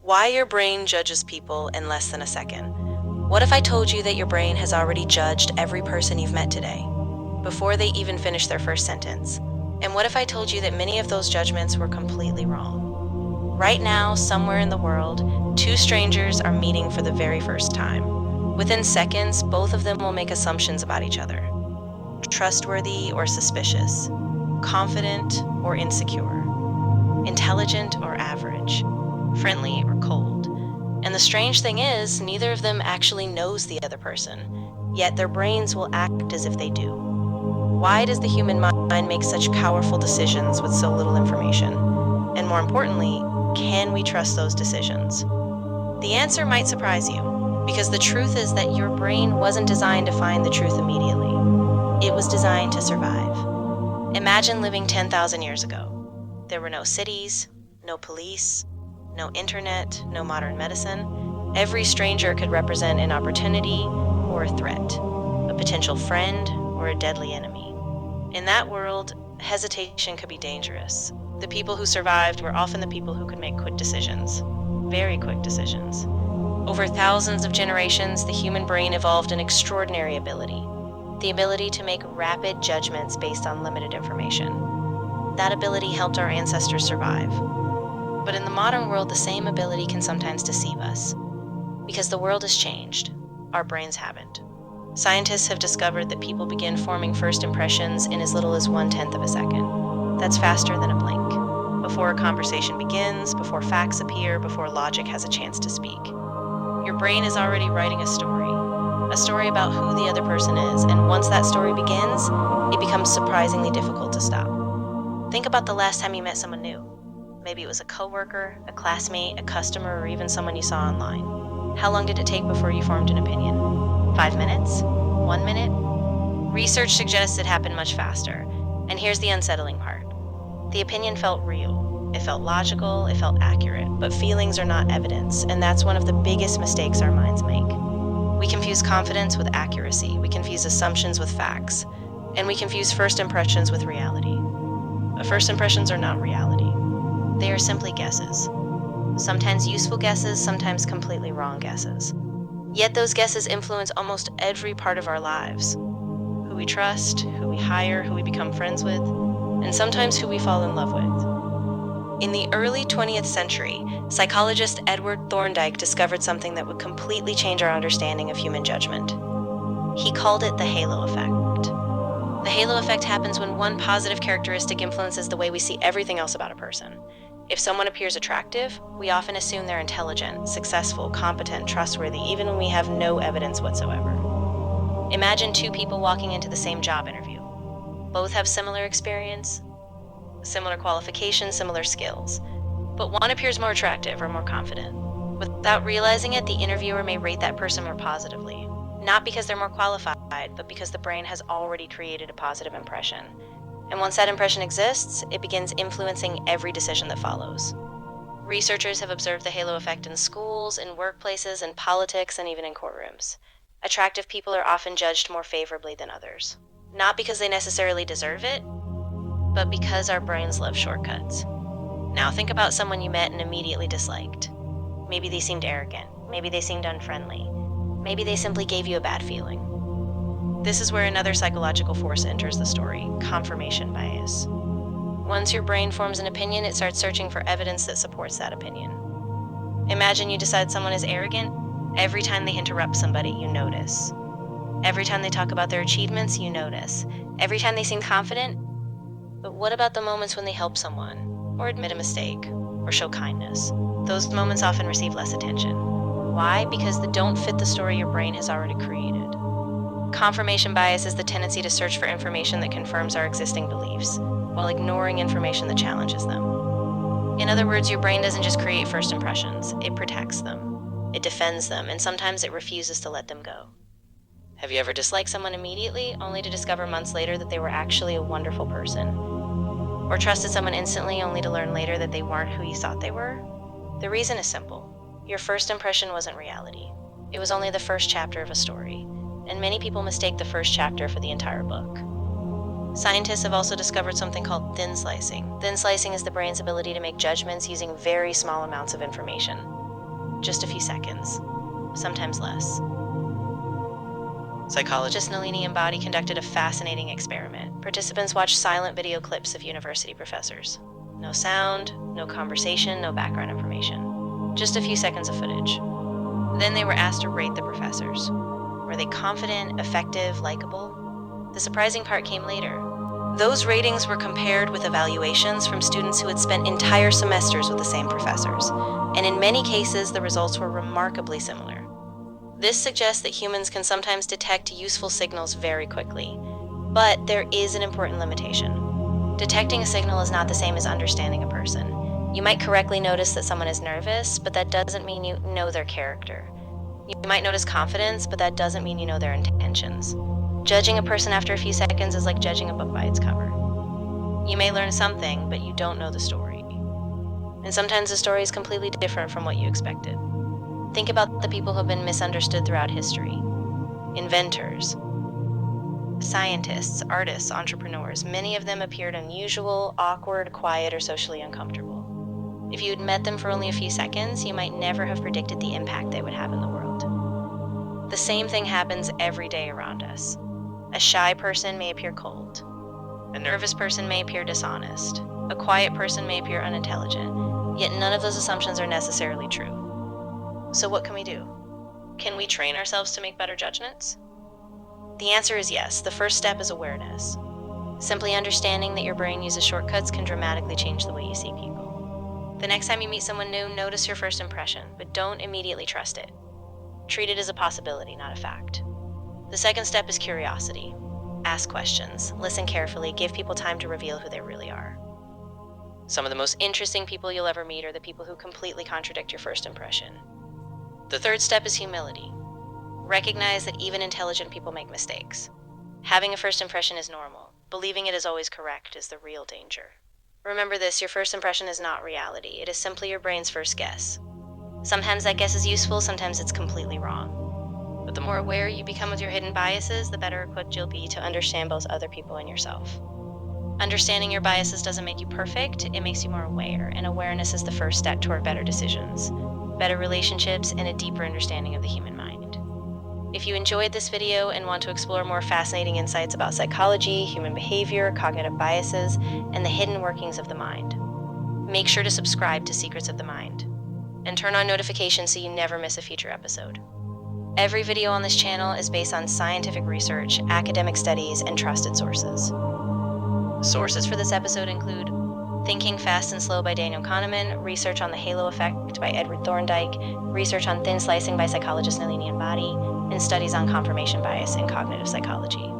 Why your brain judges people in less than a second. What if I told you that your brain has already judged every person you've met today, before they even finish their first sentence? And what if I told you that many of those judgments were completely wrong? Right now, somewhere in the world, two strangers are meeting for the very first time. Within seconds, both of them will make assumptions about each other. Trustworthy or suspicious, confident or insecure, intelligent or average, friendly or cold. And the strange thing is, neither of them actually knows the other person, yet their brains will act as if they do. Why does the human mind make such powerful decisions with so little information? And more importantly, can we trust those decisions? The answer might surprise you, because the truth is that your brain wasn't designed to find the truth immediately. It was designed to survive. Imagine living 10,000 years ago. There were no cities, no police, no internet, no modern medicine. Every stranger could represent an opportunity or a threat, a potential friend or a deadly enemy. In that world, hesitation could be dangerous. The people who survived were often the people who could make quick decisions, very quick decisions. Over thousands of generations, the human brain evolved an extraordinary ability, the ability to make rapid judgments based on limited information. That ability helped our ancestors survive. But in the modern world, the same ability can sometimes deceive us. Because the world has changed, our brains haven't. Scientists have discovered that people begin forming first impressions in as little as 1/10 of a second. That's faster than a blink. Before a conversation begins, before facts appear, before logic has a chance to speak. Your brain is already writing a story about who the other person is, and once that story begins, it becomes surprisingly difficult to stop. Think about the last time you met someone new. Maybe it was a coworker, a classmate, a customer, or even someone you saw online. How long did it take before you formed an opinion? 5 minutes? 1 minute? Research suggests it happened much faster. And here's the unsettling part. The opinion felt real. It felt logical, it felt accurate, but feelings are not evidence, and that's one of the biggest mistakes our minds make. We confuse confidence with accuracy, we confuse assumptions with facts, and we confuse first impressions with reality. But first impressions are not reality. They are simply guesses. Sometimes useful guesses, sometimes completely wrong guesses. Yet those guesses influence almost every part of our lives. Who we trust, who we hire, who we become friends with, and sometimes who we fall in love with. In the early 20th century, psychologist Edward Thorndike discovered something that would completely change our understanding of human judgment. He called it the halo effect. The halo effect happens when one positive characteristic influences the way we see everything else about a person. If someone appears attractive, we often assume they're intelligent, successful, competent, trustworthy, even when we have no evidence whatsoever. Imagine two people walking into the same job interview. Both have similar experience, similar qualifications, similar skills, but one appears more attractive or more confident. Without realizing it, the interviewer may rate that person more positively, not because they're more qualified, but because the brain has already created a positive impression. And once that impression exists, it begins influencing every decision that follows. Researchers have observed the halo effect in schools, in workplaces, in politics, and even in courtrooms. Attractive people are often judged more favorably than others. Not because they necessarily deserve it, but because our brains love shortcuts. Now think about someone you met and immediately disliked. Maybe they seemed arrogant. Maybe they seemed unfriendly. Maybe they simply gave you a bad feeling. This is where another psychological force enters the story: confirmation bias. Once your brain forms an opinion, it starts searching for evidence that supports that opinion. Imagine you decide someone is arrogant. Every time they interrupt somebody, you notice. Every time they talk about their achievements, you notice. Every time they seem confident. But what about the moments when they help someone, or admit a mistake, or show kindness? Those moments often receive less attention. Why? Because they don't fit the story your brain has already created. Confirmation bias is the tendency to search for information that confirms our existing beliefs, while ignoring information that challenges them. In other words, your brain doesn't just create first impressions, it protects them, it defends them, and sometimes it refuses to let them go. Have you ever disliked someone immediately, only to discover months later that they were actually a wonderful person? Or trusted someone instantly, only to learn later that they weren't who you thought they were? The reason is simple. Your first impression wasn't reality. It was only the first chapter of a story, and many people mistake the first chapter for the entire book. Scientists have also discovered something called thin slicing. Thin slicing is the brain's ability to make judgments using very small amounts of information. just a few seconds, sometimes less. Psychologist Nalini Ambady conducted a fascinating experiment. Participants watched silent video clips of university professors. No sound, no conversation, no background information. Just a few seconds of footage. Then they were asked to rate the professors. Were they confident, effective, likable? The surprising part came later. Those ratings were compared with evaluations from students who had spent entire semesters with the same professors, and in many cases the results were remarkably similar. This suggests that humans can sometimes detect useful signals very quickly, but there is an important limitation. Detecting a signal is not the same as understanding a person. You might correctly notice that someone is nervous, but that doesn't mean you know their character. You might notice confidence, but that doesn't mean you know their intentions. Judging a person after a few seconds is like judging a book by its cover. You may learn something, but you don't know the story. And sometimes the story is completely different from what you expected. Think about the people who have been misunderstood throughout history. Inventors, scientists, artists, entrepreneurs. Many of them appeared unusual, awkward, quiet, or socially uncomfortable. If you had met them for only a few seconds, you might never have predicted the impact they would have in the world. The same thing happens every day around us. A shy person may appear cold. A nervous person may appear dishonest. A quiet person may appear unintelligent. Yet none of those assumptions are necessarily true. So what can we do? Can we train ourselves to make better judgments? The answer is yes. The first step is awareness. Simply understanding that your brain uses shortcuts can dramatically change the way you see people. The next time you meet someone new, notice your first impression, but don't immediately trust it. Treat it as a possibility, not a fact. The second step is curiosity. Ask questions, listen carefully, give people time to reveal who they really are. Some of the most interesting people you'll ever meet are the people who completely contradict your first impression. The third step is humility. Recognize that even intelligent people make mistakes. Having a first impression is normal. Believing it is always correct is the real danger. Remember this, your first impression is not reality. It is simply your brain's first guess. Sometimes that guess is useful, sometimes it's completely wrong. But the more aware you become with your hidden biases, the better equipped you'll be to understand both other people and yourself. Understanding your biases doesn't make you perfect, it makes you more aware, and awareness is the first step toward better decisions, better relationships, and a deeper understanding of the human mind. If you enjoyed this video and want to explore more fascinating insights about psychology, human behavior, cognitive biases, and the hidden workings of the mind, make sure to subscribe to Secrets of the Mind, and turn on notifications so you never miss a future episode. Every video on this channel is based on scientific research, academic studies, and trusted sources. Sources for this episode include Thinking Fast and Slow by Daniel Kahneman, research on the halo effect by Edward Thorndike, research on thin slicing by psychologist Nalini Ambady, and studies on confirmation bias in cognitive psychology.